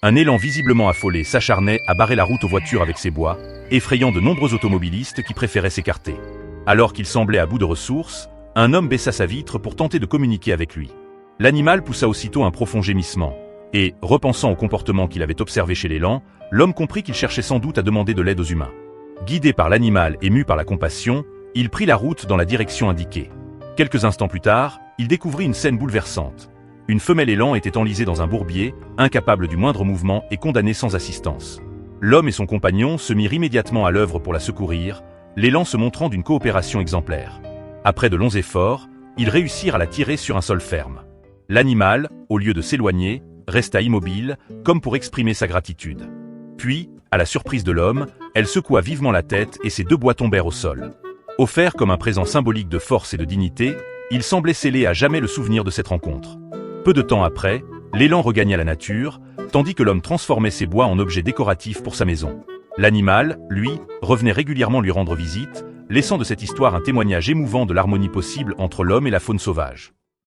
Un élan visiblement affolé s'acharnait à barrer la route aux voitures avec ses bois, effrayant de nombreux automobilistes qui préféraient s'écarter. Alors qu'il semblait à bout de ressources, un homme baissa sa vitre pour tenter de communiquer avec lui. L'animal poussa aussitôt un profond gémissement, et, repensant au comportement qu'il avait observé chez l'élan, l'homme comprit qu'il cherchait sans doute à demander de l'aide aux humains. Guidé par l'animal et mu par la compassion, il prit la route dans la direction indiquée. Quelques instants plus tard, il découvrit une scène bouleversante. Une femelle élan était enlisée dans un bourbier, incapable du moindre mouvement et condamnée sans assistance. L'homme et son compagnon se mirent immédiatement à l'œuvre pour la secourir, l'élan se montrant d'une coopération exemplaire. Après de longs efforts, ils réussirent à la tirer sur un sol ferme. L'animal, au lieu de s'éloigner, resta immobile, comme pour exprimer sa gratitude. Puis, à la surprise de l'homme, elle secoua vivement la tête et ses deux bois tombèrent au sol. Offert comme un présent symbolique de force et de dignité, il semblait sceller à jamais le souvenir de cette rencontre. Peu de temps après, l'élan regagna la nature, tandis que l'homme transformait ses bois en objets décoratifs pour sa maison. L'animal, lui, revenait régulièrement lui rendre visite, laissant de cette histoire un témoignage émouvant de l'harmonie possible entre l'homme et la faune sauvage.